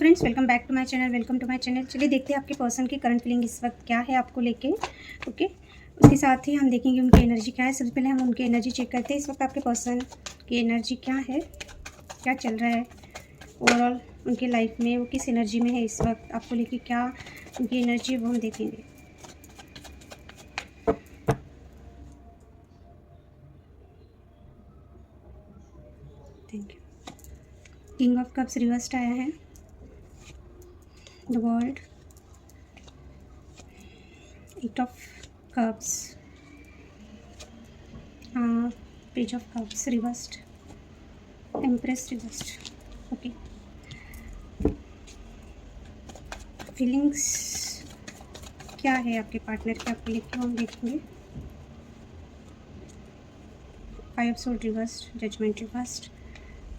Friends, welcome back to my channel. चलिए देखते हैं आपके पर्सन की करंट फीलिंग इस वक्त क्या है आपको लेके। ओके, उसके साथ ही हम देखेंगे उनकी एनर्जी क्या है। सबसे पहले हम उनकी एनर्जी चेक करते हैं। इस वक्त आपके पर्सन की एनर्जी क्या है, क्या चल रहा है ओवरऑल उनकी लाइफ में, वो किस एनर्जी में है इस वक्त आपको लेके, क्या उनकी एनर्जी वो हम देखेंगे। Thank you. King of cups reversed आया है, the world, eight of cups, page of cups reversed, empress reversed. Okay, feelings क्या है आपके पार्टनर के आपको लेके हम देखेंगे। Five of sword reversed, judgement reversed,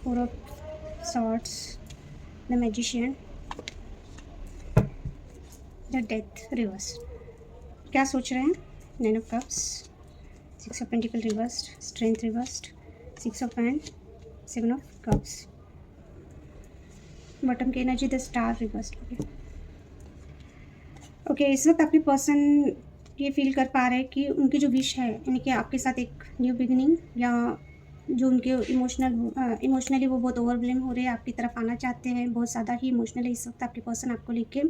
four of swords, the magician, the death reversed. क्या सोच रहे हैं? Nine of cups, six of pentacle reversed, strength reversed, six of hand, seven of cups, bottom की energy the star reversed. Okay, इस वक्त आपके person ये feel कर पा रहे हैं कि उनकी जो विश है, यानी कि आपके साथ एक न्यू बिगिनिंग, या जो उनके इमोशनली वो बहुत ओवरवेलम हो रहे हैं, आपकी तरफ आना चाहते हैं, बहुत ज़्यादा ही इमोशनल है इस वक्त आपके पर्सन आपको लेके।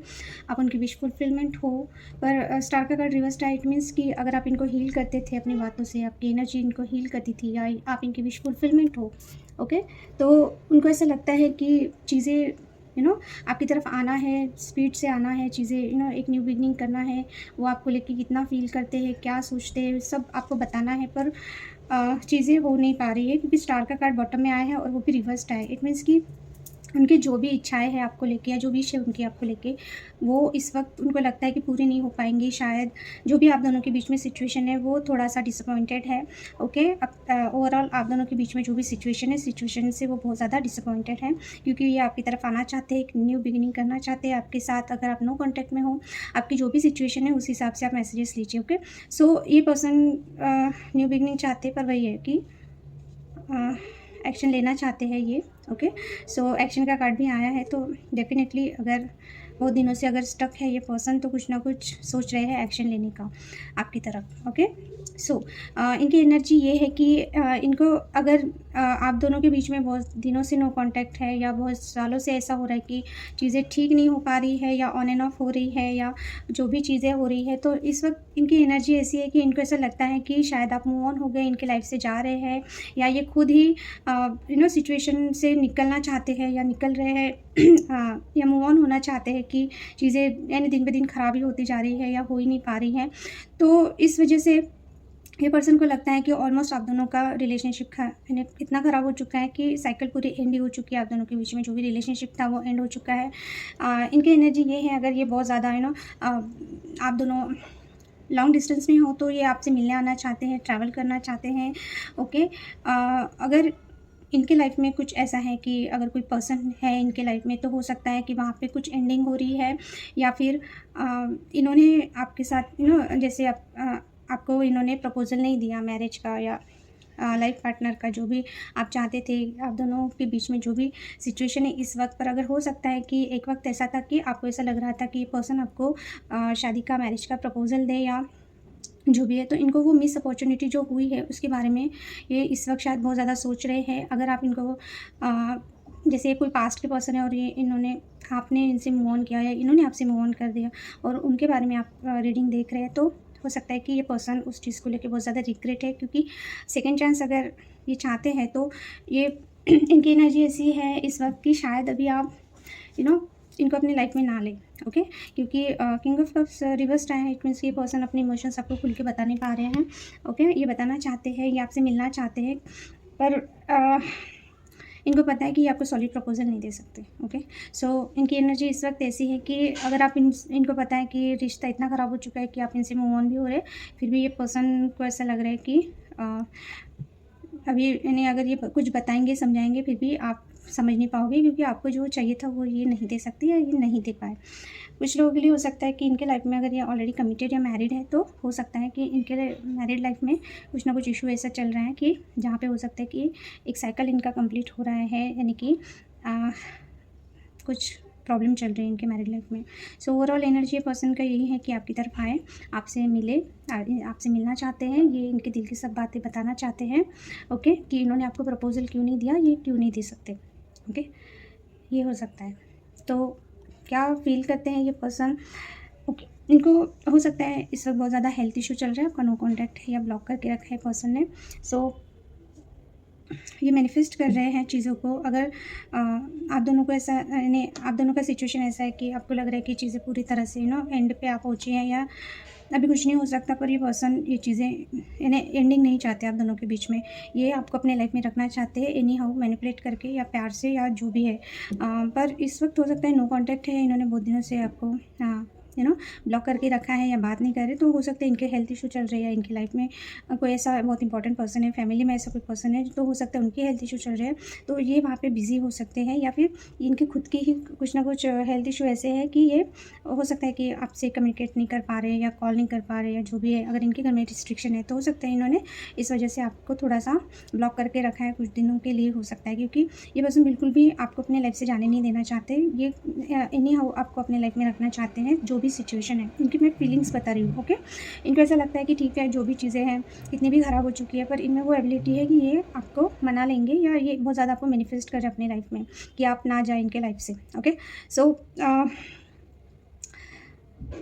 आप उनकी विश फुलफिलमेंट हो। पर स्टार का कार्ड रिवर्स है, इट मीन्स कि अगर आप इनको हील करते थे अपनी बातों से, आपकी एनर्जी इनको हील करती थी, या आप इनकी विश फुलफिलमेंट हो, ओके, तो उनको ऐसा लगता है कि चीज़ें आपकी तरफ आना है, स्पीड से आना है, चीज़ें एक न्यू बिगनिंग करना है। वो आपको लेके कितना फील करते हैं, क्या सोचते हैं, सब आपको बताना है, पर चीज़ें हो नहीं पा रही है क्योंकि स्टार का कार्ड बॉटम में आया है और वो भी रिवर्स्ड आया है। इट मीन्स कि उनकी जो भी इच्छाएं हैं आपको लेके, या जो विश है उनकी आपको लेके, वो इस वक्त उनको लगता है कि पूरी नहीं हो पाएंगी शायद। जो भी आप दोनों के बीच में सिचुएशन है वो थोड़ा सा डिसअपॉइंटेड है। ओके, अब ओवरऑल आप दोनों के बीच में जो भी सिचुएशन से वो बहुत ज़्यादा डिसअपॉइंटेड है, क्योंकि ये आपकी तरफ आना चाहते हैं, एक न्यू बिगिनिंग करना चाहते हैं आपके साथ। अगर आप नो कॉन्टैक्ट में हो, आपकी जो भी सिचुएशन है उस हिसाब से आप मैसेजेस लीजिए। ओके, सो ये पर्सन न्यू बिगिनिंग चाहते हैं, पर वही है कि एक्शन लेना चाहते हैं ये। ओके, सो एक्शन का कार्ड भी आया है, तो डेफिनेटली अगर बहुत दिनों से अगर स्टक है ये पर्सन, तो कुछ ना कुछ सोच रहे हैं एक्शन लेने का आपकी तरफ। ओके, सो इनकी एनर्जी ये है कि इनको अगर आप दोनों के बीच में बहुत दिनों से नो कांटेक्ट है, या बहुत सालों से ऐसा हो रहा है कि चीज़ें ठीक नहीं हो पा रही है, या ऑन एंड ऑफ हो रही है, या जो भी चीज़ें हो रही है, तो इस वक्त इनकी एनर्जी ऐसी है कि इनको ऐसा लगता है कि शायद आप मूव ऑन हो गए, इनके लाइफ से जा रहे हैं, या ये खुद ही सिचुएशन से निकलना चाहते हैं, या निकल रहे हैं या मूव ऑन होना चाहते हैं कि चीज़ें यानी दिन ब दिन खराब ही होती जा रही है, या हो ही नहीं पा रही हैं। तो इस वजह से ये पर्सन को लगता है कि ऑलमोस्ट आप दोनों का रिलेशनशिप यानी इतना ख़राब हो चुका है कि साइकिल पूरी एंड ही हो चुकी है। आप दोनों के बीच में जो भी रिलेशनशिप था वो एंड हो चुका है। इनकी एनर्जी ये है, अगर ये बहुत ज़्यादा आप दोनों लॉन्ग डिस्टेंस में हो, तो ये आपसे मिलने आना चाहते हैं, ट्रैवल करना चाहते हैं। ओके, अगर इनके लाइफ में कुछ ऐसा है कि अगर कोई पर्सन है इनके लाइफ में, तो हो सकता है कि वहाँ पे कुछ एंडिंग हो रही है, या फिर इन्होंने आपके साथ जैसे आपको इन्होंने प्रपोजल नहीं दिया मैरिज का, या लाइफ पार्टनर का, जो भी आप चाहते थे आप दोनों के बीच में जो भी सिचुएशन है इस वक्त पर। अगर हो सकता है कि एक वक्त ऐसा था कि आपको ऐसा लग रहा था कि ये पर्सन आपको शादी का, मैरिज का प्रपोजल दे, या जो भी है, तो इनको वो मिस अपॉर्चुनिटी जो हुई है उसके बारे में ये इस वक्त शायद बहुत ज़्यादा सोच रहे हैं। अगर आप इनको जैसे ये कोई पास्ट के पर्सन है और ये आपने इनसे मूव ऑन किया, या इन्होंने आपसे मूव ऑन कर दिया, और उनके बारे में आप रीडिंग देख रहे हैं, तो हो सकता है कि ये पर्सन उस चीज़ को लेकर बहुत ज़्यादा रिग्रेट है, क्योंकि सेकेंड चांस अगर ये चाहते हैं तो ये इनकी एनर्जी ऐसी है इस वक्त कि शायद अभी आप इनको अपनी लाइफ में ना लें। ओके, क्योंकि किंग ऑफ कप्स रिवर्स्ड आया है, इट मीन्स ये पर्सन अपने इमोशंस आपको खुल के बता नहीं पा रहे हैं। ओके, ये बताना चाहते हैं, ये आपसे मिलना चाहते हैं, पर इनको पता है कि ये आपको सॉलिड प्रपोजल नहीं दे सकते। ओके, सो इनकी एनर्जी इस वक्त ऐसी है कि अगर आप इनको पता है कि रिश्ता इतना ख़राब हो चुका है कि आप इनसे मूव ऑन भी हो रहे, फिर भी ये पर्सन को ऐसा लग रहा है कि अभी यानी अगर ये कुछ बताएंगे, समझाएंगे, फिर भी आप समझ नहीं पाओगे, क्योंकि आपको जो चाहिए था वो ये नहीं दे सकती, या ये नहीं दे पाए। कुछ लोगों के लिए हो सकता है कि इनके लाइफ में अगर ये ऑलरेडी कमिटेड या मैरिड है, तो हो सकता है कि इनके मैरिड लाइफ में कुछ ना कुछ इशू ऐसा चल रहा है कि जहाँ पे हो सकता है कि एक साइकिल इनका कंप्लीट हो रहा है, यानी कि कुछ प्रॉब्लम चल रही है इनके मैरिड लाइफ में। सो ओवरऑल एनर्जी पर्सन का यही है कि आपकी तरफ आए, आपसे मिले, आपसे मिलना चाहते हैं, ये इनके दिल की सब बातें बताना चाहते हैं। ओके, कि इन्होंने आपको प्रपोजल क्यों नहीं दिया, ये क्यों नहीं दे सकते। ओके, ये हो सकता है। तो क्या फील करते हैं ये पर्सन। ओके, इनको हो सकता है इस वक्त बहुत ज़्यादा हेल्थ इशू चल रहा है, आपका नो कॉन्टैक्ट है या ब्लॉक करके रखा है पर्सन ने। सो ये मैनिफेस्ट कर रहे हैं चीज़ों को। अगर आप दोनों को ऐसा यानी आप दोनों का सिचुएशन ऐसा है कि आपको लग रहा है कि चीज़ें पूरी तरह से एंड पे आप पहुँचे हैं या अभी कुछ नहीं हो सकता, पर ये पर्सन ये चीज़ें यानी एंडिंग नहीं चाहते आप दोनों के बीच में। ये आपको अपने लाइफ में रखना चाहते हैं एनी हाउ मैनिपुलेट करके या प्यार से या जो भी है। पर इस वक्त हो सकता है नो कॉन्टैक्ट है, इन्होंने बहुत दिनों से आपको ब्लॉक करके रखा है या बात नहीं कर रहे। तो हो सकता है इनके हेल्थ इशू चल रहे हैं, इनकी लाइफ में कोई ऐसा बहुत इंपॉर्टेंट पर्सन है, फैमिली में ऐसा कोई पर्सन है, तो हो सकता है उनके हेल्थ इशू चल रहे हैं, तो ये वहाँ पे बिज़ी हो सकते हैं। या फिर इनके खुद की ही कुछ ना कुछ हेल्थ इशू ऐसे है कि ये हो सकता है कि आपसे कम्युनिकेट नहीं कर पा रहे या कॉल नहीं कर पा रहे या जो भी है। अगर इनके घर में रिस्ट्रिक्शन है तो हो सकता है इन्होंने इस वजह से आपको थोड़ा सा ब्लॉक करके रखा है कुछ दिनों के लिए, हो सकता है। क्योंकि ये पर्सन बिल्कुल भी आपको अपने लाइफ से जाने नहीं देना चाहते, ये एनी हाउ आपको अपने लाइफ में रखना चाहते हैं जो भी सिचुएशन है। इनकी मैं फीलिंग्स बता रही हूँ। ओके, इनको ऐसा लगता है कि ठीक है जो भी चीज़ें हैं कितनी भी ख़राब हो चुकी है, पर इनमें वो एबिलिटी है कि ये आपको मना लेंगे या ये बहुत ज़्यादा आपको मैनिफेस्ट कर रहे हैं अपनी लाइफ में कि आप ना जाए इनके लाइफ से। ओके, सो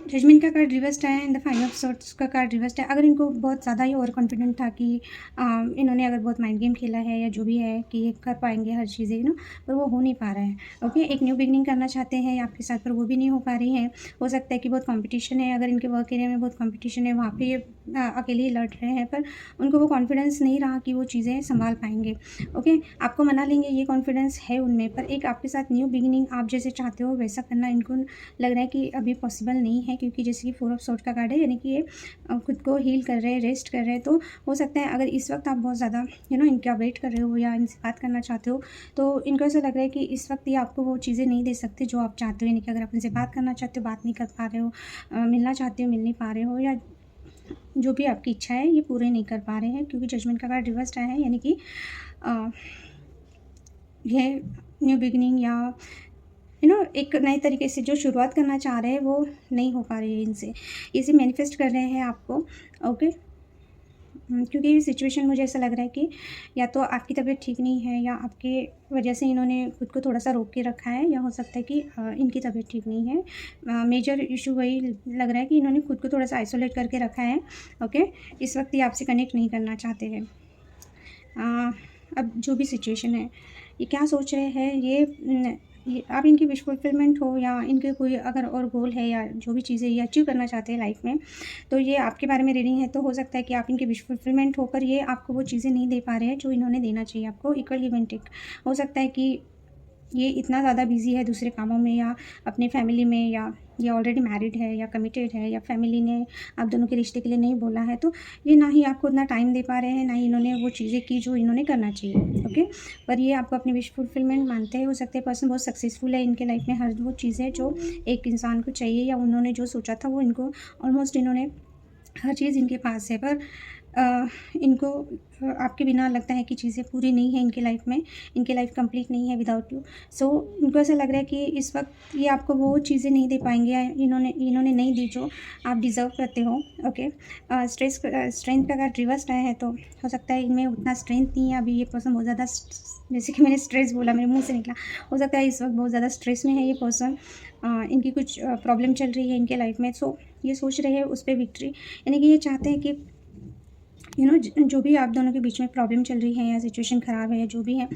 जजमेंट का कार्ड रिवर्स्ड है and the five of swords का कार्ड रिवर्स्ड है। अगर इनको बहुत ज़्यादा ही ओवर कॉन्फिडेंट था कि इन्होंने अगर बहुत माइंड गेम खेला है या जो भी है कि ये कर पाएंगे हर चीज़ें पर वो हो नहीं पा रहा है। ओके, एक न्यू बिगनिंग करना चाहते हैं आपके साथ, पर वो भी नहीं हो पा रही है। हो सकता है कि बहुत कंपटीशन है, अगर इनके वर्क एरिया में बहुत कंपटीशन है, वहाँ पे ये अकेले ही लड़ रहे हैं, पर उनको वो कॉन्फिडेंस नहीं रहा कि वो चीज़ें संभाल पाएंगे। ओके, आपको मना लेंगे, ये कॉन्फिडेंस है उनमें, पर एक आपके साथ न्यू बिगिनिंग आप जैसे चाहते हो वैसा करना इनको लग रहा है कि अभी पॉसिबल नहीं है। क्योंकि जैसे कि 4 ऑफ सॉर्ड्स का कार्ड है, यानी कि ये खुद को हील कर रहे हैं, रेस्ट कर रहे हैं। तो हो सकता है अगर इस वक्त आप बहुत ज़्यादा इनका वेट कर रहे हो या इनसे बात करना चाहते हो, तो इनको ऐसा लग रहा है कि इस वक्त ये आपको वो चीज़ें नहीं दे सकते जो आप चाहते हो। यानी कि अगर आप इनसे बात करना चाहते हो, बात नहीं कर पा रहे हो, मिलना चाहते हो, मिल नहीं पा रहे हो, या जो भी आपकी इच्छा है ये पूरे नहीं कर पा रहे हैं। क्योंकि जजमेंट का कार्ड रिवर्स्ड आया है, यानी कि ये न्यू बिगिनिंग या एक नए तरीके से जो शुरुआत करना चाह रहे हैं वो नहीं हो पा रही है इनसे, इसे मैनिफेस्ट कर रहे हैं आपको। ओके, क्योंकि ये सिचुएशन मुझे ऐसा लग रहा है कि या तो आपकी तबीयत ठीक नहीं है या आपके वजह से इन्होंने खुद को थोड़ा सा रोक के रखा है, या हो सकता है कि इनकी तबीयत ठीक नहीं है। मेजर इशू वही लग रहा है कि इन्होंने खुद को थोड़ा सा आइसोलेट करके रखा है। ओके, इस वक्त ये आपसे कनेक्ट नहीं करना चाहते हैं। अब जो भी सिचुएशन है, ये क्या सोच रहे हैं, ये आप इनकी विश फुलफिलमेंट हो या इनके कोई अगर और गोल है या जो भी चीज़ें ये अचीव करना चाहते हैं लाइफ में, तो ये आपके बारे में रीडिंग है। तो हो सकता है कि आप इनकी विश फुलफिलमेंट होकर ये आपको वो चीज़ें नहीं दे पा रहे हैं जो इन्होंने देना चाहिए आपको। Equal give and take. हो सकता है कि ये इतना ज़्यादा बिजी है दूसरे कामों में या अपनी फैमिली में, या ये ऑलरेडी मैरिड है या कमिटेड है, या फैमिली ने आप दोनों के रिश्ते के लिए नहीं बोला है, तो ये ना ही आपको उतना टाइम दे पा रहे हैं, ना ही इन्होंने वो चीज़ें की जो इन्होंने करना चाहिए। ओके, पर ये आपको अपनी विश फुलफिलमेंट मानते हैं। हो सकते हैं पर्सन बहुत सक्सेसफुल है, इनके लाइफ में हर वो चीज़ें जो एक इंसान को चाहिए या उन्होंने जो सोचा था वो इनको ऑलमोस्ट इन्होंने हर चीज़ इनके पास है। पर इनको आपके बिना लगता है कि चीज़ें पूरी नहीं है इनकी लाइफ में, इनकी लाइफ कंप्लीट नहीं है विदाउट यू। सो इनको ऐसा लग रहा है कि इस वक्त ये आपको वो चीज़ें नहीं दे पाएंगे, या इन्होंने नहीं दी जो आप डिज़र्व करते हो। ओके, स्ट्रेंथ का अगर रिवर्स आया है तो हो सकता है इनमें उतना स्ट्रेंथ नहीं है अभी। ये पर्सन बहुत ज़्यादा जैसे कि मैंने स्ट्रेस बोला, मेरे मुंह से निकला, हो सकता है इस वक्त बहुत ज़्यादा स्ट्रेस में है ये पर्सन। इनकी कुछ प्रॉब्लम चल रही है इनके लाइफ में। सो ये सोच रहे हैं उस पर विक्ट्री, यानी कि ये चाहते हैं कि जो भी आप दोनों के बीच में प्रॉब्लम चल रही है या सिचुएशन ख़राब है या जो भी है,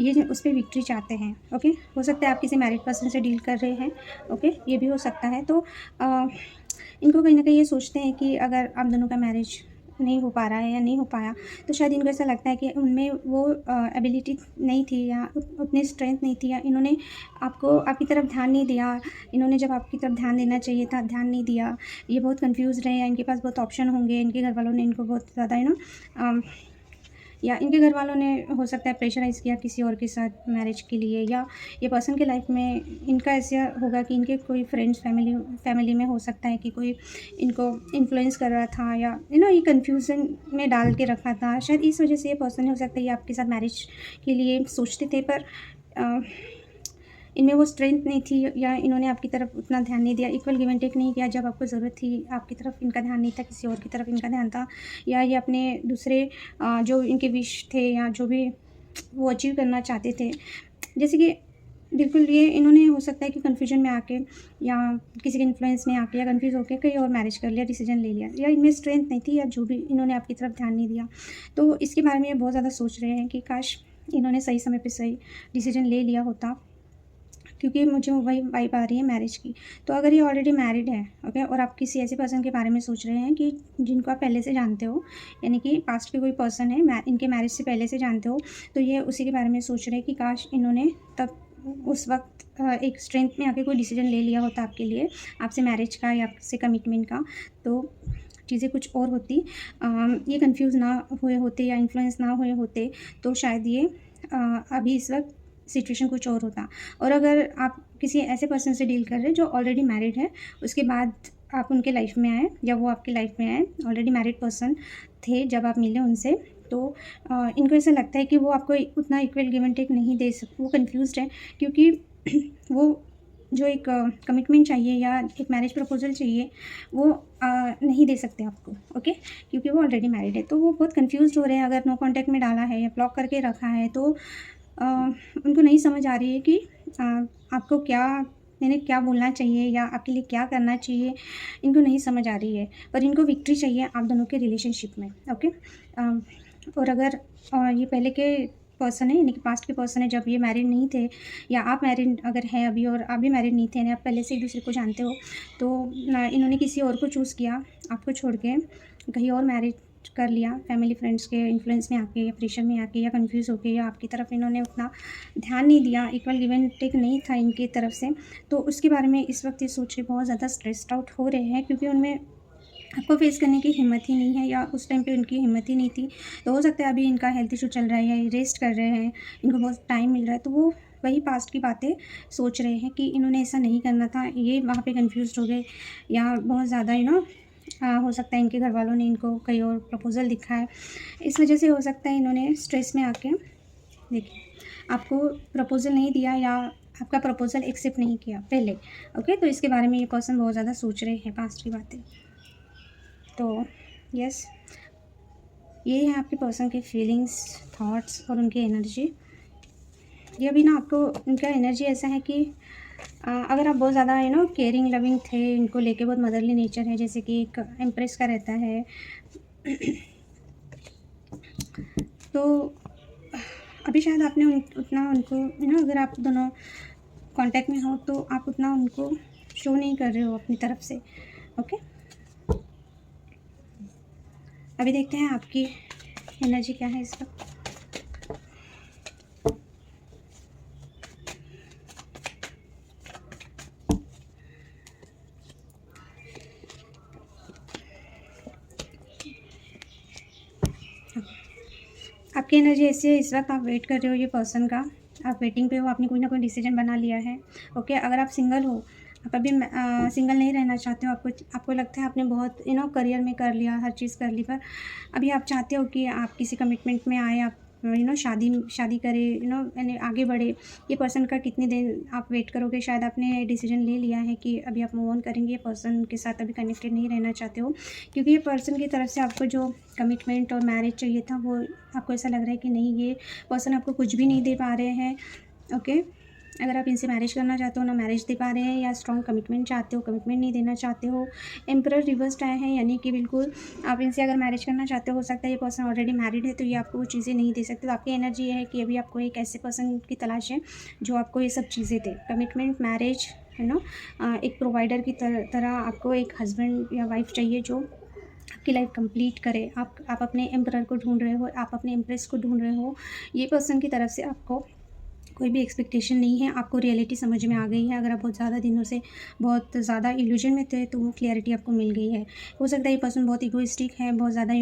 ये उस पर विक्ट्री चाहते हैं। ओके, हो सकता है आप किसी मैरिड पर्सन से डील कर रहे हैं। ओके, ये भी हो सकता है। तो इनको कहीं ना कहीं ये सोचते हैं कि अगर आप दोनों का मैरिज नहीं हो पा रहा है या नहीं हो पाया, तो शायद इनको ऐसा लगता है कि उनमें वो एबिलिटी नहीं थी या उतनी स्ट्रेंथ नहीं थी, या इन्होंने आपकी तरफ ध्यान नहीं दिया। इन्होंने जब आपकी तरफ ध्यान देना चाहिए था ध्यान नहीं दिया। ये बहुत कंफ्यूज रहे, या इनके पास बहुत ऑप्शन होंगे, इनके घर वालों ने इनको बहुत ज़्यादा या इनके घर वालों ने हो सकता है प्रेशराइज़ किया किसी और के साथ मैरिज के लिए, या ये पर्सन के लाइफ में इनका ऐसा होगा कि इनके कोई फ्रेंड्स फैमिली में हो सकता है कि कोई इनको इन्फ्लुएंस कर रहा था, या ये कन्फ्यूज़न में डाल के रखा था। शायद इस वजह से ये पर्सन हो सकता है ये आपके साथ मैरिज के लिए सोचते थे, पर इनमें वो स्ट्रेंथ नहीं थी या इन्होंने आपकी तरफ उतना ध्यान नहीं दिया, इक्वल गिव एंड टेक नहीं किया जब आपको ज़रूरत थी, आपकी तरफ इनका ध्यान नहीं था, किसी और की तरफ इनका ध्यान था, या ये अपने दूसरे जो इनके विश थे या जो भी वो अचीव करना चाहते थे, जैसे कि बिल्कुल ये इन्होंने हो सकता है कि कन्फ्यूजन में आके या किसी के इन्फ्लुएंस में आके या कन्फ्यूज़ होकर कहीं और मैरिज कर लिया, डिसीजन ले लिया, या इनमें स्ट्रेंथ नहीं थी या जो भी इन्होंने आपकी तरफ ध्यान नहीं दिया। तो इसके बारे में ये बहुत ज़्यादा सोच रहे हैं कि काश इन्होंने सही समय पे सही डिसीजन ले लिया होता, क्योंकि मुझे वही वाइब आ रही है मैरिज की। तो अगर ये ऑलरेडी मैरिड है, ओके, और आप किसी ऐसे पर्सन के बारे में सोच रहे हैं कि जिनको आप पहले से जानते हो, यानी कि पास्ट के कोई पर्सन है, इनके मैरिज से पहले से जानते हो, तो ये उसी के बारे में सोच रहे हैं कि काश इन्होंने तब उस वक्त एक स्ट्रेंथ में आके कोई डिसीजन ले लिया होता आपके लिए, आपसे मैरिज का या आपसे कमिटमेंट का, तो चीज़ें कुछ और होती। ये कंफ्यूज ना हुए होते या इन्फ्लुएंस ना हुए होते, तो शायद ये अभी इस वक्त सिचुएशन कुछ और होता। और अगर आप किसी ऐसे पर्सन से डील कर रहे हैं जो ऑलरेडी मैरिड है, उसके बाद आप उनके लाइफ में आए या वो आपकी लाइफ में आए, ऑलरेडी मैरिड पर्सन थे जब आप मिले उनसे, तो इनको ऐसा लगता है कि वो आपको उतना इक्वल गिव एंड टेक नहीं दे सकते, वो कंफ्यूज्ड है, क्योंकि वो जो एक कमिटमेंट चाहिए या एक मैरिज प्रपोजल चाहिए वो नहीं दे सकते आपको, ओके, क्योंकि वो ऑलरेडी मैरिड है। तो वो बहुत कंफ्यूज्ड हो रहे हैं। अगर नो कांटेक्ट में डाला है या ब्लॉक करके रखा है, तो उनको नहीं समझ आ रही है कि आपको क्या बोलना चाहिए या आपके लिए क्या करना चाहिए, इनको नहीं समझ आ रही है। पर इनको विक्ट्री चाहिए आप दोनों के रिलेशनशिप में, ओके। और अगर ये पहले के पर्सन है, यानी कि पास्ट के पर्सन है, जब ये मैरिड नहीं थे, या आप मैरिड अगर हैं अभी और आप भी मैरिड नहीं थे, यानी आप पहले से एक दूसरे को जानते हो, तो इन्होंने किसी और को चूज़ किया, आपको छोड़ के कहीं और मैरिज कर लिया, फैमिली फ्रेंड्स के इन्फ्लुएंस में आके या प्रेशर में आके या कंफ्यूज होके, या आपकी तरफ इन्होंने उतना ध्यान नहीं दिया, इक्वल गिव एंड टेक नहीं था इनकी तरफ से। तो उसके बारे में इस वक्त ये सोच के बहुत ज़्यादा स्ट्रेस्ड आउट हो रहे हैं, क्योंकि उनमें आपको फेस करने की हिम्मत ही नहीं है, या उस टाइम पे उनकी हिम्मत ही नहीं थी। तो हो सकता है अभी इनका हेल्थ इशू चल रहा है या ये रेस्ट कर रहे हैं, इनको बहुत टाइम मिल रहा है, तो वो वही पास्ट की बातें सोच रहे हैं कि इन्होंने ऐसा नहीं करना था, ये वहाँ पे कंफ्यूज्ड हो गए, या बहुत ज़्यादा हो सकता है इनके घर वालों ने इनको कहीं और प्रपोज़ल दिखा है, इस वजह से हो सकता है इन्होंने स्ट्रेस में आके देखिए आपको प्रपोज़ल नहीं दिया या आपका प्रपोज़ल एक्सेप्ट नहीं किया पहले, ओके। तो इसके बारे में ये पर्सन बहुत ज़्यादा सोच रहे हैं पास्ट की बातें। तो यस, ये है आपके पर्सन के फीलिंग्स, थॉट्स और उनकी एनर्जी। ये अभी आपको उनका एनर्जी ऐसा है कि अगर आप बहुत ज़्यादा केयरिंग लविंग थे, इनको लेके बहुत मदरली नेचर है, जैसे कि एक एम्प्रेस का रहता है तो अभी शायद आपने उतना उनको अगर आप दोनों कांटेक्ट में हो, तो आप उतना उनको शो नहीं कर रहे हो अपनी तरफ से, ओके। अभी देखते हैं आपकी एनर्जी क्या है इस वक्त। आपकी एनर्जी ऐसी है, इस वक्त आप वेट कर रहे हो ये पर्सन का, आप वेटिंग पे हो, आपने कोई ना कोई डिसीजन बना लिया है, ओके। अगर आप सिंगल हो, आप अभी सिंगल नहीं रहना चाहते हो, आपको लगता है आपने बहुत करियर में कर लिया, हर चीज़ कर ली, पर अभी आप चाहते हो कि आप किसी कमिटमेंट में आए, आप शादी करें, यानी आगे बढ़े। ये पर्सन का कितने दिन आप वेट करोगे, शायद आपने डिसीजन ले लिया है कि अभी आप मूव ऑन करेंगे, ये पर्सन के साथ अभी कनेक्टेड नहीं रहना चाहते हो, क्योंकि ये पर्सन की तरफ से आपको जो कमिटमेंट और मैरिज चाहिए था, वो आपको ऐसा लग रहा है कि नहीं, ये पर्सन आपको कुछ भी नहीं दे पा रहे हैं, ओके। अगर आप इनसे मैरिज करना चाहते हो, ना मैरिज दे पा रहे हैं, या स्ट्रॉन्ग कमिटमेंट चाहते हो, कमिटमेंट नहीं देना चाहते हो। एम्परर रिवर्स्ड आए हैं, यानी कि बिल्कुल आप इनसे अगर मैरिज करना चाहते हो सकता है ये पर्सन ऑलरेडी मैरिड है, तो ये आपको वो चीज़ें नहीं दे सकते। तो आपकी एनर्जी ये है कि अभी आपको एक ऐसे पर्सन की तलाश है जो आपको ये सब चीज़ें दे, कमिटमेंट, मैरिज, एक प्रोवाइडर की तरह आपको एक हस्बैंड या वाइफ चाहिए जो आपकी लाइफ कंप्लीट करे। आप अपने एम्परर को ढूंढ रहे हो, आप अपने एम्प्रेस को ढूंढ रहे हो। ये पर्सन की तरफ से आपको कोई भी एक्सपेक्टेशन नहीं है, आपको रियलिटी समझ में आ गई है। अगर आप बहुत ज़्यादा दिनों से बहुत ज़्यादा इल्यूजन में थे, तो वो क्लैरिटी आपको मिल गई है। हो सकता है ये पर्सन बहुत इगोइस्टिक है, बहुत ज़्यादा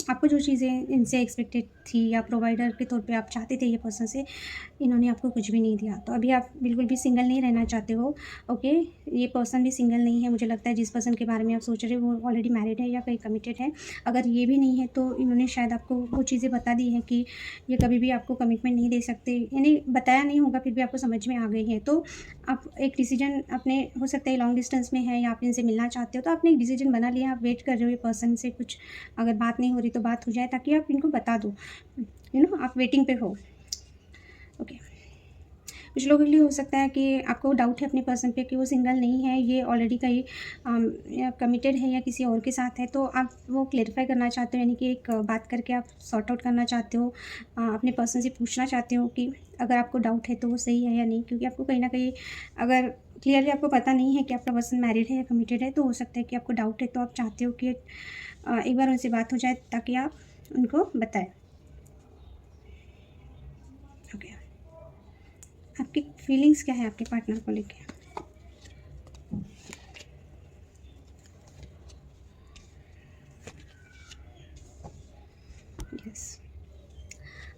आपको जो चीज़ें इनसे एक्सपेक्टेड थी या प्रोवाइडर के तौर पे आप चाहते थे ये पर्सन से, इन्होंने आपको कुछ भी नहीं दिया। तो अभी आप बिल्कुल भी सिंगल नहीं रहना चाहते हो, ओके। ये पर्सन भी सिंगल नहीं है, मुझे लगता है जिस पर्सन के बारे में आप सोच रहे हो वो ऑलरेडी मैरिड है या कहीं कमिटेड है। अगर ये भी नहीं है तो इन्होंने शायद आपको वो चीज़ें बता दी हैं कि ये कभी भी आपको कमिटमेंट नहीं दे सकते, यानी बताया नहीं होगा फिर भी आपको समझ में आ गई है। तो आप एक डिसीजन अपने, हो सकता है लॉन्ग डिस्टेंस में है या आप इनसे मिलना चाहते हो, तो आपने एक डिसीजन बना लिया, आप वेट कर रहे हो ये पर्सन से कुछ, अगर बात नहीं हो रही तो बात हो जाए, ताकि आप इनको बता दो, आप वेटिंग पे हो, ओके। कुछ लोगों के लिए हो सकता है कि आपको डाउट है अपने पर्सन पे कि वो सिंगल नहीं है, ये ऑलरेडी कहीं कमिटेड है या किसी और के साथ है, तो आप वो क्लेरिफाई करना चाहते हो, यानी कि एक बात करके आप सॉर्ट आउट करना चाहते हो, अपने पर्सन से पूछना चाहते हो कि अगर आपको डाउट है तो वो सही है या नहीं, क्योंकि आपको कहीं ना कहीं अगर क्लियरली आपको पता नहीं है कि आपका पर्सन मैरिड है या कमिटेड है, तो हो सकता है कि आपको डाउट है, तो आप चाहते हो कि एक बार उनसे बात हो जाए ताकि आप उनको बताएं, ओके। आपकी फीलिंग्स क्या है आपके पार्टनर को लेके? यस,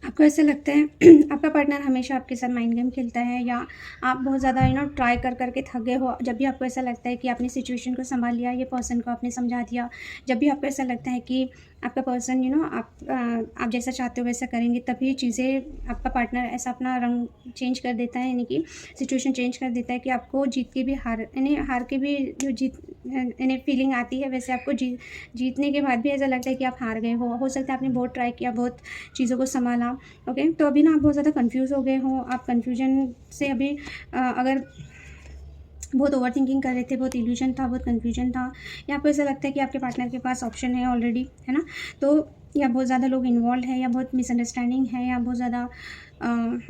आपको ऐसा लगता है आपका पार्टनर हमेशा आपके साथ माइंड गेम खेलता है, या आप बहुत ज़्यादा ट्राई कर करके थक गए हो, जब भी आपको ऐसा लगता है कि आपने सिचुएशन को संभाल लिया, ये पर्सन को आपने समझा दिया, जब भी आपको ऐसा लगता है कि आपका पर्सन आप जैसा चाहते हो वैसा करेंगे, तभी चीज़ें आपका पार्टनर ऐसा अपना रंग चेंज कर देता है, यानी कि सिचुएशन चेंज कर देता है कि आपको जीत के भी हार के भी जो जीत फीलिंग आती है, वैसे आपको जीतने के बाद भी ऐसा लगता है कि आप हार गए हो सकता है आपने बहुत ट्राई किया, बहुत चीज़ों को संभाला, ओके। तो अभी आप बहुत ज़्यादा कंफ्यूज हो गए हो, आप कन्फ्यूजन से अभी अगर बहुत ओवर थिंकिंग कर रहे थे, बहुत इल्यूजन था, बहुत कन्फ्यूजन था, या आपको ऐसा लगता है कि आपके पार्टनर के पास ऑप्शन है ऑलरेडी, है ना, तो या बहुत ज़्यादा लोग इन्वॉल्व है, या बहुत मिसअंडरस्टैंडिंग है, या बहुत ज़्यादा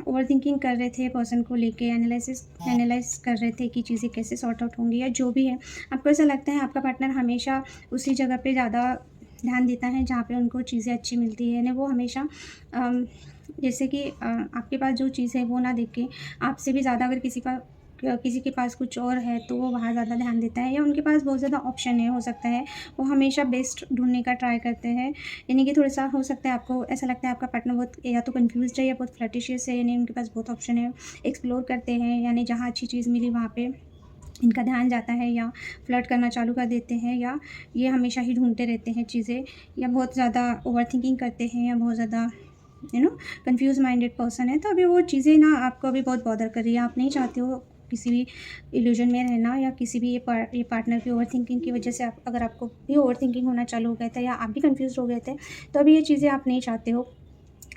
ओवर थिंकिंग कर रहे थे पर्सन को लेके, एनालाइज कर रहे थे कि चीज़ें कैसे सॉर्ट आउट होंगी, या जो भी है, आपको ऐसा लगता है आपका पार्टनर हमेशा उसी जगह पे ज़्यादा ध्यान देता है जहाँ पे उनको चीज़ें अच्छी मिलती है, यानी वो हमेशा जैसे कि आपके पास जो चीज़ है वो ना देख के आपसे भी ज़्यादा, अगर किसी के पास कुछ और है तो वो वहाँ ज़्यादा ध्यान देता है, या उनके पास बहुत ज़्यादा ऑप्शन है, हो सकता है वो हमेशा बेस्ट ढूंढने का ट्राई करते हैं, यानी कि थोड़ा सा हो सकता है आपको ऐसा लगता है आपका पार्टनर बहुत या तो कन्फ्यूज्ड है या बहुत फ्लर्टिशियस है, यानी उनके पास बहुत ऑप्शन है, एक्सप्लोर करते हैं, यानी जहाँ अच्छी चीज़ मिली वहाँ पे इनका ध्यान जाता है, या फ्लर्ट करना चालू कर देते हैं, या ये हमेशा ही ढूंढते रहते हैं चीज़ें, या बहुत ज़्यादा ओवर थिंकिंग करते हैं, या बहुत ज़्यादा कंफ्यूज माइंडेड पर्सन है। तो अभी वो चीज़ें आपको अभी बहुत बॉदर कर रही है, आप नहीं चाहते हो किसी भी इल्यूजन में रहना, या किसी भी ये पार्टनर की ओवर थिंकिंग की वजह से अगर आपको भी ओवर थिंकिंग होना चालू हो गया था, या आप भी कंफ्यूज हो गए थे, तो अभी ये चीज़ें आप नहीं चाहते हो।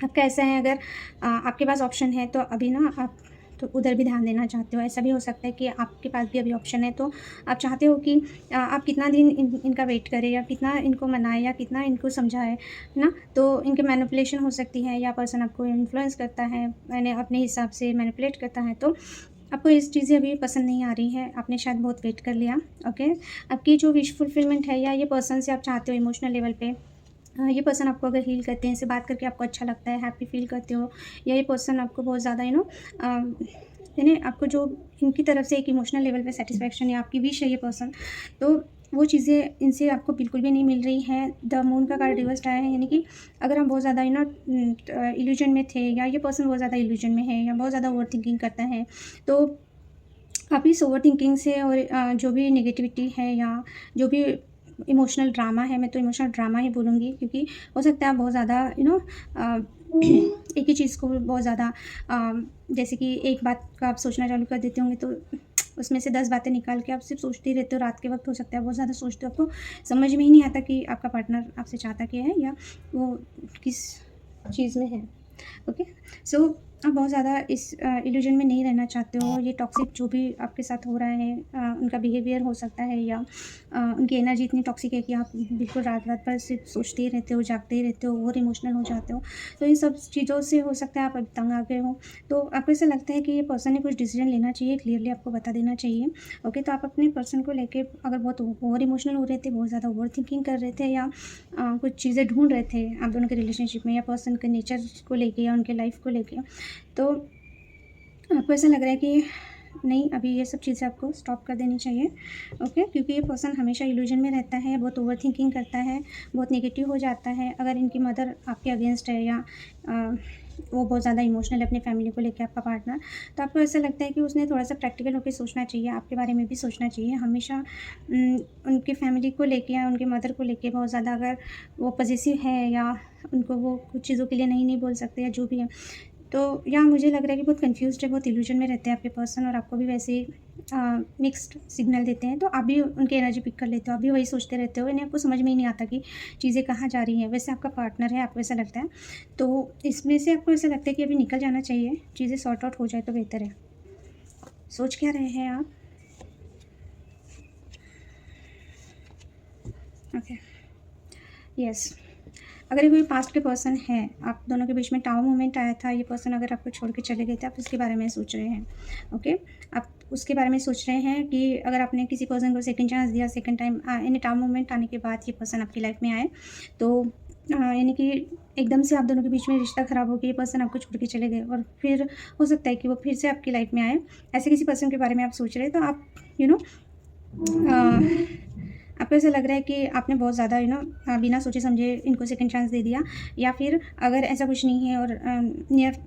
आपका ऐसा है, अगर आपके पास ऑप्शन है तो अभी आप तो उधर भी ध्यान देना चाहते हो। ऐसा भी हो सकता है कि आपके पास भी अभी ऑप्शन है, तो आप चाहते हो कि आप कितना दिन इनका वेट करें, या कितना इनको मनाएं, या कितना इनको समझाएं, है ना। तो इनके मैनिपुलेशन हो सकती है, या पर्सन आपको इन्फ्लुएंस करता है, मैंने अपने हिसाब से मैनिपुलेट करता है, तो आपको इस चीज़ें अभी पसंद नहीं आ रही है, आपने शायद बहुत वेट कर लिया, ओके। आपकी जो विश फुलफिलमेंट है, या ये पर्सन से आप चाहते हो इमोशनल लेवल पे, ये पर्सन आपको अगर हील करते हैं, इनसे बात करके आपको अच्छा लगता है, हैप्पी फील करते हो, या ये पर्सन आपको बहुत ज़्यादा यानी आपको जो इनकी तरफ से एक इमोशनल लेवल पे सेटिस्फैक्शन या आपकी विश है ये पर्सन, तो वो चीज़ें इनसे आपको बिल्कुल भी नहीं मिल रही हैं। द मून का कार्ड रिवर्स्ड आया है, यानी कि अगर हम बहुत ज़्यादा इल्यूजन में थे, या ये पर्सन बहुत ज़्यादा इल्यूजन में है, या बहुत ज़्यादा ओवर थिंकिंग करता है, तो आप इस ओवर थिंकिंग से और जो भी नेगेटिविटी है, या जो भी इमोशनल ड्रामा है, मैं तो इमोशनल ड्रामा ही बोलूँगी, क्योंकि हो सकता है आप बहुत ज़्यादा एक ही चीज़ को बहुत ज़्यादा जैसे कि एक बात का आप सोचना चालू कर देते होंगे, तो उसमें से 10 बातें निकाल के आप सिर्फ सोचते ही रहते हो, रात के वक्त हो सकता है बहुत ज़्यादा सोचते हो, आपको समझ में ही नहीं आता कि आपका पार्टनर आपसे चाहता क्या है, या वो किस चीज़ में है, ओके। सो आप बहुत ज़्यादा इस इल्यूजन में नहीं रहना चाहते हो। ये टॉक्सिक जो भी आपके साथ हो रहा है, उनका बिहेवियर हो सकता है, या उनकी एनर्जी इतनी टॉक्सिक है कि आप बिल्कुल रात रात भर सिर्फ सोचते ही रहते हो, जागते ही रहते हो, और इमोशनल हो जाते हो। तो इन सब चीज़ों से हो सकता है आप अभी तंग आ गए हो। तो आपको ऐसा लगता है कि ये पर्सन ने कुछ डिसीजन लेना चाहिए, क्लियरली आपको बता देना चाहिए, ओके। तो आप अपने पर्सन को लेके अगर बहुत ओवर इमोशनल हो रहे थे, बहुत ज़्यादा ओवर थिंकिंग कर रहे थे, या कुछ चीज़ें ढूंढ रहे थे आप दोनों के रिलेशनशिप में, या पर्सन के नेचर को लेके, या उनके लाइफ को लेके, तो आपको ऐसा लग रहा है कि नहीं, अभी ये सब चीज़ें आपको स्टॉप कर देनी चाहिए, ओके? क्योंकि ये पर्सन हमेशा इल्यूजन में रहता है, बहुत ओवर थिंकिंग करता है, बहुत नेगेटिव हो जाता है। अगर इनकी मदर आपके अगेंस्ट है या वो बहुत ज़्यादा इमोशनल है अपनी फैमिली को लेके आपका पार्टनर, तो आपको ऐसा लगता है कि उसने थोड़ा-सा प्रैक्टिकल होके सोचना चाहिए, आपके बारे में भी सोचना चाहिए। हमेशा उनकी फैमिली को लेके या उनकी मदर को लेके बहुत ज़्यादा अगर वो पॉसेसिव है या उनको वो कुछ चीज़ों के लिए नहीं बोल सकते या जो भी है, तो या मुझे लग रहा है कि बहुत कन्फ्यूज़्ड है, बहुत इल्यूजन में रहते हैं आपके पर्सन और आपको भी वैसे ही मिक्स्ड सिग्नल देते हैं, तो आप भी उनकी एनर्जी पिक कर लेते हो, आप भी वही सोचते रहते हो, इन्हें आपको समझ में ही नहीं आता कि चीज़ें कहाँ जा रही हैं। वैसे आपका पार्टनर है, आपको ऐसा लगता है, तो इसमें से आपको ऐसा लगता है कि अभी निकल जाना चाहिए, चीज़ें सॉर्ट आउट हो जाए तो बेहतर है। सोच क्या रहे हैं आप? Okay, yes. अगर ये कोई पास्ट के पर्सन है, आप दोनों के बीच में टाउ मोमेंट आया था, ये पर्सन अगर आपको छोड़ के चले गए थे, आप उसके बारे में सोच रहे हैं, ओके? आप उसके बारे में सोच रहे हैं कि अगर आपने किसी पर्सन को सेकंड चांस दिया, सेकंड टाइम यानी टाउ मोमेंट आने के बाद ये पर्सन आपकी लाइफ में आए, तो यानी कि एकदम से आप दोनों के बीच में रिश्ता ख़राब हो गया, ये पर्सन आपको छोड़ के चले गए और फिर हो सकता है कि वो फिर से आपकी लाइफ में आए। ऐसे किसी पर्सन के बारे में आप सोच रहे हैं, तो आप यू नो आपको ऐसा लग रहा है कि आपने बहुत ज़्यादा बिना सोचे समझे इनको सेकंड चांस दे दिया, या फिर अगर ऐसा कुछ नहीं है और नियर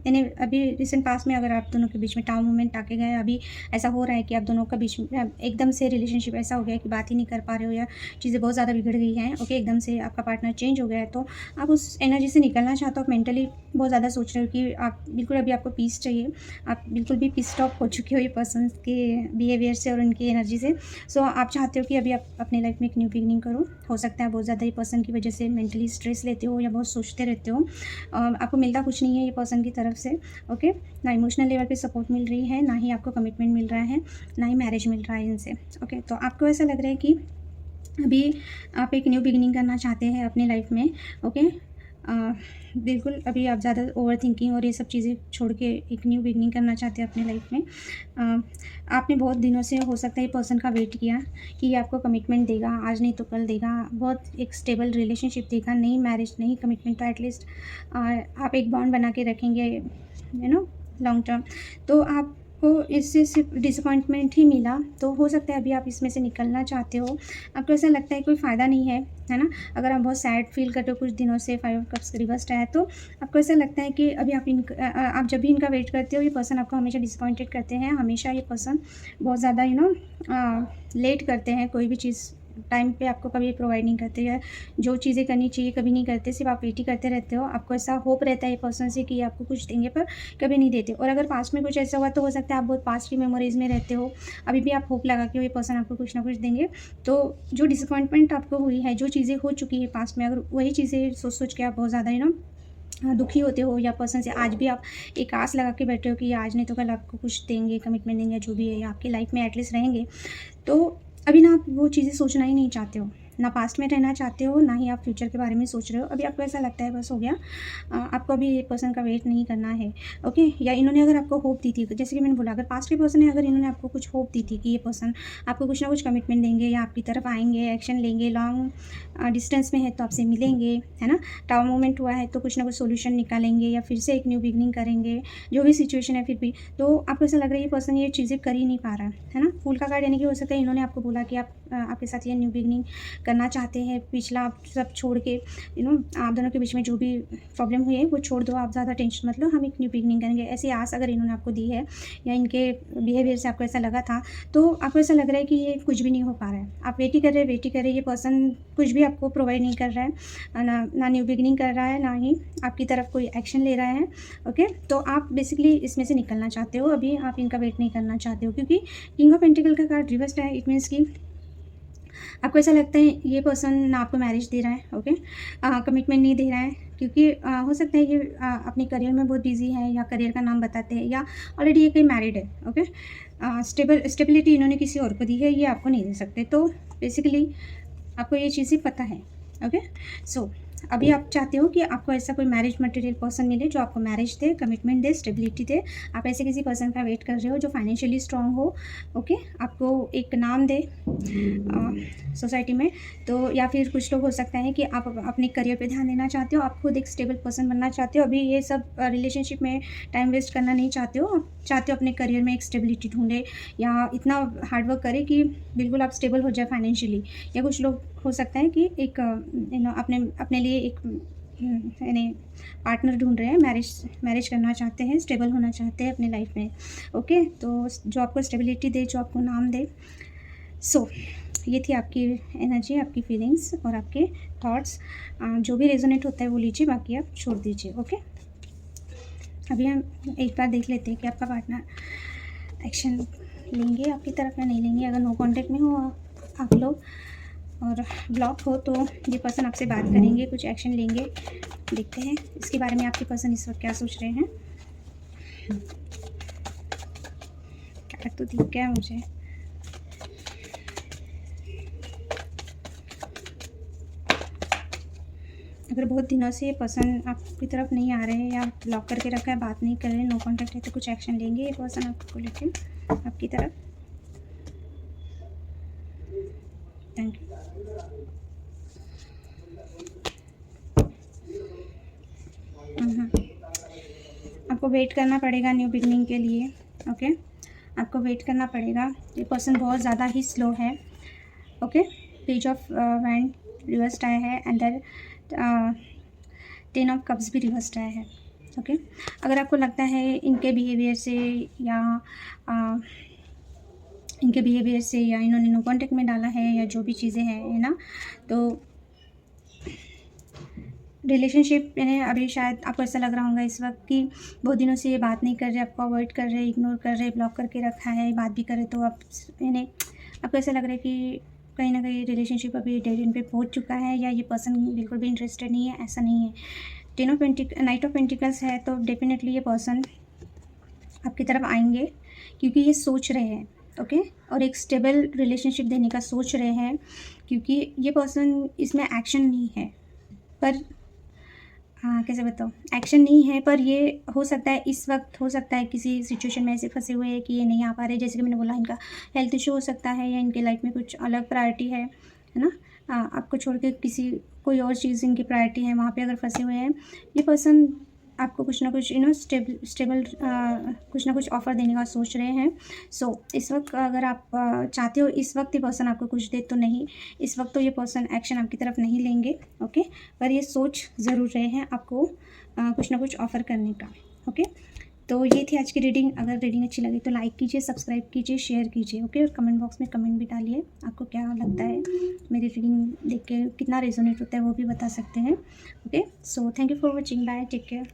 यानी अभी रिसेंट पास्ट में अगर आप दोनों के बीच में टाउ मोमेंट आके गए, अभी ऐसा हो रहा है कि आप दोनों का बीच में एकदम से रिलेशनशिप ऐसा हो गया है कि बात ही नहीं कर पा रहे हो या चीज़ें बहुत ज़्यादा बिगड़ गई हैं, ओके? एकदम से आपका पार्टनर चेंज हो गया है, तो आप उस एनर्जी से निकलना चाहते हो। आप मेंटली बहुत ज़्यादा सोच रहे हो कि आप बिल्कुल अभी आपको पीस चाहिए, आप बिल्कुल भी पिस्ड ऑफ हो चुके हो ये पर्सन के बिहेवियर से और उनकी एनर्जी से। सो आप चाहते हो कि अभी आप अपनी लाइफ में एक न्यू बिगिनिंग करो। हो सकता है बहुत ज़्यादा ये पर्सन की वजह से मेंटली स्ट्रेस लेते हो या बहुत सोचते रहते हो, आपको मिलता कुछ नहीं है ये पर्सन की तरफ से, ओके? ना इमोशनल लेवल पे सपोर्ट मिल रही है, ना ही आपको कमिटमेंट मिल रहा है, ना ही मैरिज मिल रहा है इनसे, ओके? तो आपको ऐसा लग रहा है कि अभी आप एक न्यू बिगिनिंग करना चाहते हैं अपनी लाइफ में, ओके? बिल्कुल अभी आप ज़्यादा ओवर थिंकिंग और ये सब चीज़ें छोड़ के एक न्यू बिगिनिंग करना चाहते हैं अपनी लाइफ में। आपने बहुत दिनों से हो सकता है ये पर्सन का वेट किया कि ये आपको कमिटमेंट देगा, आज नहीं तो कल देगा, बहुत एक स्टेबल रिलेशनशिप देगा, नहीं मैरिज नहीं कमिटमेंट, तो एटलीस्ट आप एक बॉन्ड बना के रखेंगे लॉन्ग टर्म। तो आपको इससे सिर्फ डिसअपॉइंटमेंट ही मिला, तो हो सकता है अभी आप इसमें से निकलना चाहते हो। आपको ऐसा लगता है कोई फ़ायदा नहीं है ना? अगर आप बहुत सैड फील करते हो कुछ दिनों से, 5 ऑफ कप्स रिवर्स्ड है, तो आपको ऐसा लगता है कि अभी आप जब भी इनका वेट करते हो, ये पर्सन आपको हमेशा डिसअपॉइंटेड करते हैं। हमेशा ये पर्सन बहुत ज़्यादा लेट करते हैं, कोई भी चीज़ टाइम पे आपको कभी प्रोवाइड नहीं करते, या जो चीज़ें करनी चाहिए कभी नहीं करते, सिर्फ आप वेट ही करते रहते हो। आपको ऐसा होप रहता है ये पर्सन से कि ये आपको कुछ देंगे, पर कभी नहीं देते। और अगर पास्ट में कुछ ऐसा हुआ तो हो सकता है आप बहुत पास्ट की मेमोरीज़ में रहते हो, अभी भी आप होप लगा के ये पर्सन आपको कुछ ना कुछ देंगे। तो जो डिसअपॉइंटमेंट आपको हुई है, जो चीज़ें हो चुकी है पास्ट में, अगर वही चीज़ें सोच सोच के आप बहुत ज़्यादा दुखी होते हो, या पर्सन से आज भी आप एक आस लगा के बैठे हो कि आज नहीं तो कल आपको कुछ देंगे, कमिटमेंट देंगे, जो भी है, या आपकी लाइफ में एटलीस्ट रहेंगे, तो अभी ना आप वो चीज़ें सोचना ही नहीं चाहते हो, ना पास्ट में रहना चाहते हो, ना ही आप फ्यूचर के बारे में सोच रहे हो। अभी आपको ऐसा लगता है बस हो गया, आपको अभी ये पर्सन का वेट नहीं करना है, ओके? या इन्होंने अगर आपको होप दी थी, जैसे कि मैंने बोला, अगर पास्ट के पर्सन है, अगर इन्होंने आपको कुछ होप दी थी कि ये पर्सन आपको कुछ ना कुछ कमिटमेंट देंगे या आपकी तरफ आएंगे, एक्शन लेंगे, लॉन्ग डिस्टेंस में है तो आपसे मिलेंगे, है ना? टाउ मोमेंट हुआ है तो कुछ ना कुछ सोल्यूशन निकालेंगे या फिर से एक न्यू बिगनिंग करेंगे, जो भी सिचुएशन है फिर भी, तो आपको ऐसा लग रहा है ये पर्सन ये चीज़ें कर ही नहीं पा रहा है ना? फूल का कार्ड यानी कि हो सकता है इन्होंने आपको बोला कि आपके साथ ये न्यू बिगनिंग करना चाहते हैं, पिछला आप सब छोड़ के आप दोनों के बीच में जो भी प्रॉब्लम हुई है वो छोड़ दो, आप ज़्यादा टेंशन मत लो, हम एक न्यू बिगनिंग करेंगे। ऐसी आस अगर इन्होंने आपको दी है या इनके बिहेवियर से आपको ऐसा लगा था, तो आपको ऐसा लग रहा है कि ये कुछ भी नहीं हो पा रहा है, आप वेट ही कर रहे हैं, ये पर्सन कुछ भी आपको प्रोवाइड नहीं कर रहा है, ना न्यू बिगनिंग कर रहा है, ना ही आपकी तरफ कोई एक्शन ले रहा है, ओके? तो आप बेसिकली इसमें से निकलना चाहते हो, अभी आप इनका वेट नहीं करना चाहते हो, क्योंकि किंग ऑफ पेंटिकल का कार्ड रिवर्स्ड है। इट मीन्स कि आपको ऐसा लगता है ये पर्सन ना आपको मैरिज दे रहा है, ओके? कमिटमेंट नहीं दे रहा है, क्योंकि हो सकता है ये अपने करियर में बहुत बिजी है, या करियर का नाम बताते हैं, या ऑलरेडी ये कहीं मैरिड है, ओके? स्टेबिलिटी इन्होंने किसी और को दी है, ये आपको नहीं दे सकते। तो बेसिकली आपको ये चीज़ें पता है, ओके? सो अभी आप चाहते हो कि आपको ऐसा कोई मैरिज मटेरियल पर्सन मिले जो आपको मैरिज दे, कमिटमेंट दे, स्टेबिलिटी दे। आप ऐसे किसी पर्सन का वेट कर रहे हो जो फाइनेंशियली स्ट्रांग हो, ओके? आपको एक नाम दे सोसाइटी में, तो या फिर कुछ लोग हो सकता है कि आप अपने करियर पे ध्यान देना चाहते हो, आप खुद एक स्टेबल पर्सन बनना चाहते हो, अभी ये सब रिलेशनशिप में टाइम वेस्ट करना नहीं चाहते हो, चाहते हो अपने करियर में एक स्टेबिलिटी ढूंढे या इतना हार्ड वर्क करे कि बिल्कुल आप स्टेबल हो जाए फाइनेंशियली, या कुछ लोग हो सकता है कि एक अपने अपने लिए एक यानी पार्टनर ढूंढ रहे हैं, मैरिज करना चाहते हैं, स्टेबल होना चाहते हैं अपने लाइफ में। ओके, तो जो आपको स्टेबिलिटी दे, जो आपको नाम दे। सो ये थी आपकी एनर्जी, आपकी फीलिंग्स और आपके थॉट्स। जो भी रेजोनेट होता है वो लीजिए, बाकी आप छोड़ दीजिए। ओके, अभी हम एक बार देख लेते हैं कि आपका पार्टनर एक्शन लेंगे आपकी तरफ या नहीं लेंगे। अगर नो कांटेक्ट में हो आप लोग और ब्लॉक हो तो ये पर्सन आपसे बात करेंगे, कुछ एक्शन लेंगे। देखते हैं इसके बारे में आपके पर्सन इस वक्त क्या सोच रहे हैं। क्या तो दिख गया मुझे। अगर बहुत दिनों से ये पर्सन आपकी तरफ नहीं आ रहे हैं या ब्लॉक करके रखा है, बात नहीं कर रहे, नो कांटेक्ट है, तो कुछ एक्शन लेंगे ये पर्सन आपको लेके आपकी तरफ। Thank you. आपको वेट करना पड़ेगा न्यू बिगनिंग के लिए। ओके, आपको वेट करना पड़ेगा। ये पर्सन बहुत ज़्यादा ही स्लो है। Okay, page of wand reversed आया है, अंदर 10 ऑफ कप्स भी रिवर्स्ड आया है। ओके, अगर आपको लगता है इनके बिहेवियर से या इन्होंने नो कॉन्टेक्ट में डाला है या जो भी चीज़ें हैं, है ना, तो रिलेशनशिप यानी अभी शायद आपको ऐसा लग रहा होगा इस वक्त कि बहुत दिनों से ये बात नहीं कर रहे, आपको अवॉइड कर रहे, इग्नोर कर रहे, ब्लॉक करके रखा है। बात भी कर रहे तो आप यानी आपको ऐसा लग रहा है कि कहीं ना कहीं रिलेशनशिप अभी डेड एंड पे पहुंच चुका है या ये पर्सन बिल्कुल भी इंटरेस्टेड नहीं है। ऐसा नहीं है। नाइट ऑफ पेंटिकल्स है, तो डेफिनेटली ये पर्सन आपकी तरफ आएंगे क्योंकि ये सोच रहे हैं। ओके, और एक स्टेबल रिलेशनशिप देने का सोच रहे हैं, क्योंकि ये पर्सन इसमें एक्शन नहीं है, पर कैसे बताओ, एक्शन नहीं है, पर ये हो सकता है इस वक्त, हो सकता है किसी सिचुएशन में ऐसे फंसे हुए हैं कि ये नहीं आ पा रहे। जैसे कि मैंने बोला, इनका हेल्थ इशू हो सकता है या इनके लाइफ में कुछ अलग प्रायोरिटी है ना। आपको छोड़ के किसी कोई और चीज़ इनकी प्रायोरिटी है, वहाँ पे अगर फंसे हुए हैं ये पर्सन आपको कुछ ना कुछ स्टेबल कुछ ना कुछ ऑफ़र देने का सोच रहे हैं। सो इस वक्त अगर आप चाहते हो इस वक्त ये पर्सन आपको कुछ दे, तो नहीं, इस वक्त तो ये पर्सन एक्शन आपकी तरफ नहीं लेंगे। ओके, पर ये सोच ज़रूर रहे हैं आपको कुछ ना कुछ ऑफ़र करने का। ओके, तो ये थी आज की रीडिंग। अगर रीडिंग अच्छी लगी तो लाइक कीजिए, सब्सक्राइब कीजिए, शेयर कीजिए। ओके, और कमेंट बॉक्स में कमेंट भी डालिए, आपको क्या लगता है, मेरी रीडिंग देख के कितना रेजोनेट होता है वो भी बता सकते हैं। Okay, so thank you for watching, bye, take care.